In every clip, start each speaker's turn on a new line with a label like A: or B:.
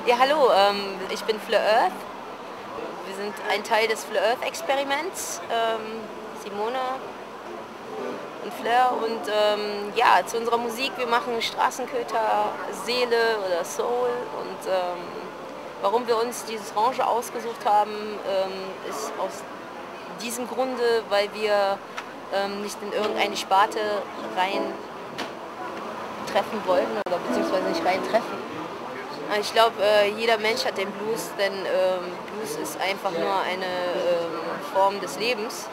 A: Ja, hallo, ich bin Fleur Earth. Wir sind ein Teil des Fleur Earth Experiments, Simone und Fleur. Und ja, zu unserer Musik, wir machen Straßenköter, Seele oder Soul. Und warum wir uns dieses Genre ausgesucht haben, ist aus diesem Grunde, weil wir nicht in irgendeine Sparte rein treffen wollten oder beziehungsweise nicht rein treffen. Ich glaube, jeder Mensch hat den Blues, denn Blues ist einfach nur eine Form des Lebens.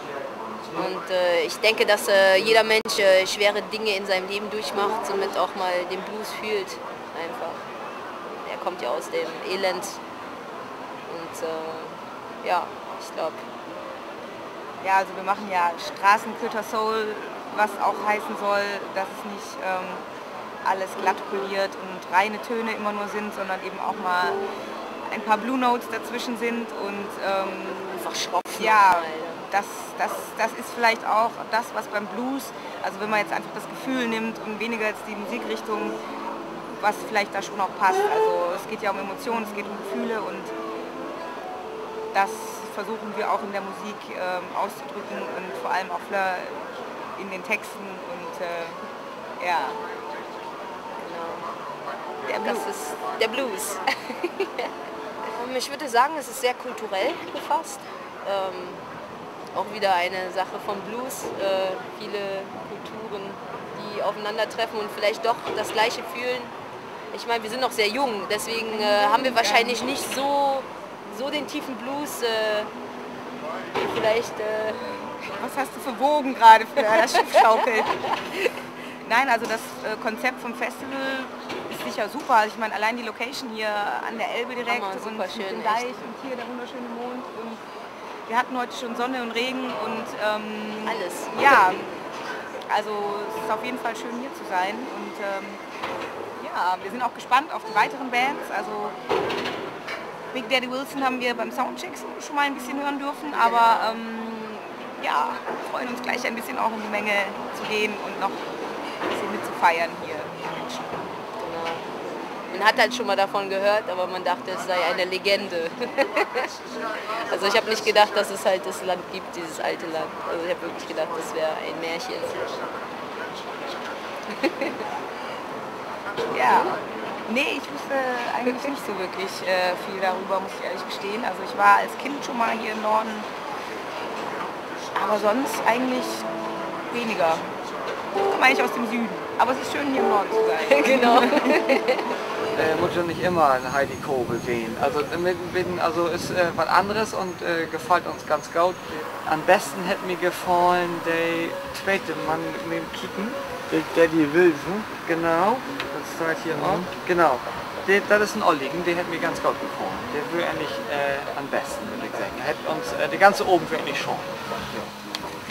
A: Und ich denke, dass jeder Mensch schwere Dinge in seinem Leben durchmacht, somit auch mal den Blues fühlt. Einfach. Er kommt ja aus dem Elend. Und ja, ich glaube.
B: Ja, also wir machen ja Straßenköter Soul, was auch heißen soll, dass es nicht alles glatt poliert und reine Töne immer nur sind, sondern eben auch mal ein paar Blue Notes dazwischen sind und
A: Einfach schroff.
B: ja, das ist vielleicht auch das, was beim Blues, also wenn man jetzt einfach das Gefühl nimmt und weniger jetzt die Musikrichtung, was vielleicht da schon auch passt. Also es geht ja um Emotionen, es geht um Gefühle und das versuchen wir auch in der Musik auszudrücken und vor allem auch Fleur in den Texten und ja.
A: Das ist der Blues. Ich würde sagen, es ist sehr kulturell gefasst. Auch wieder eine Sache vom Blues. Viele Kulturen, die aufeinandertreffen und vielleicht doch das Gleiche fühlen. Ich meine, wir sind noch sehr jung, deswegen haben wir wahrscheinlich nicht so den tiefen Blues. Vielleicht.
B: Was hast du für Wogen gerade für das Schiff schaukelt? Nein, also das Konzept vom Festival ist sicher super. Also ich meine, allein die Location hier an der Elbe direkt und
A: super schön,
B: den Deich und hier der wunderschöne Mond. Und wir hatten heute schon Sonne und Regen und
A: alles.
B: Ja, also es ist auf jeden Fall schön hier zu sein. Und ja, wir sind auch gespannt auf die weiteren Bands. Also Big Daddy Wilson haben wir beim Soundcheck schon mal ein bisschen hören dürfen, aber ja, freuen uns gleich ein bisschen auch in die Menge zu gehen und noch ein bisschen mitzufeiern hier.
A: Genau. Man hat halt schon mal davon gehört, aber man dachte, es sei eine Legende. Also ich habe nicht gedacht, dass es halt das Land gibt, dieses alte Land. Also ich habe wirklich gedacht, das wäre ein Märchen.
B: Ja, nee, ich wusste eigentlich nicht so wirklich viel darüber, muss ich ehrlich gestehen. Also ich war als Kind schon mal hier im Norden, aber sonst eigentlich weniger. Ich komme eigentlich aus dem Süden, aber es ist schön hier im Norden zu sein.
A: Genau.
C: Muss ja nicht immer ein Heidi Kobel gehen. Also, also ist was anderes und gefällt uns ganz gut. Am besten hätte mir gefallen der zweite Mann mit dem Kicken.
D: Big Daddy Wilson.
C: Genau, das steht hier auch. Genau. Das ist ein Olligen, der hätte mir ganz gut gefallen. Der würde eigentlich am besten, würde ich sagen. Der hätte uns die ganze oben für nicht schon.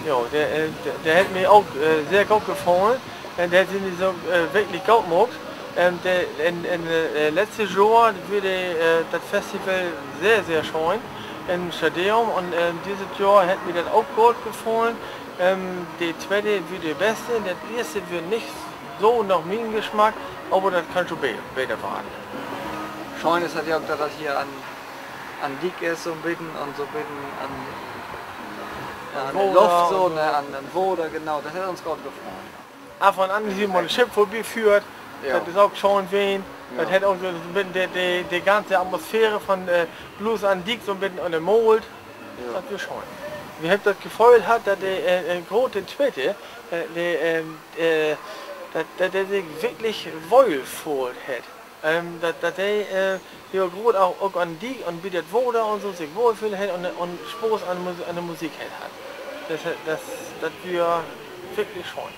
D: Ja, der hat mir auch sehr gut gefallen. Der hat ihn so wirklich gut gemacht. Letztes Jahr würde das Festival sehr, sehr schön im Stadion und dieses Jahr hat mir das auch gut gefallen. Die zweite wird die beste, der erste wird nicht so nach meinem Geschmack, aber das kann schon besser werden.
C: Schön ist halt ja auch, dass das hier an Dick ist so ein bisschen und so ein bisschen an der Luft so, ne, an den Woder, genau, das hat uns gut gefallen.
D: Ab und an sieht man ein Schiff vorbeiführt,
C: Ja.
D: das ist auch schon wen.
C: Ja.
D: Das hat auch so die ganze Atmosphäre von Blues an Dick so ein bisschen untermalt.
C: Ja.
D: Das ist schon. Mir hat das gefallen hat, dass der große Tweete, dass der sich wirklich wohlgefühlt hat. Dass der ja gut auch an die und bietet wurde und so sich wohlfühlt hat und Spaß an der Musik hat. Das wir wirklich schon.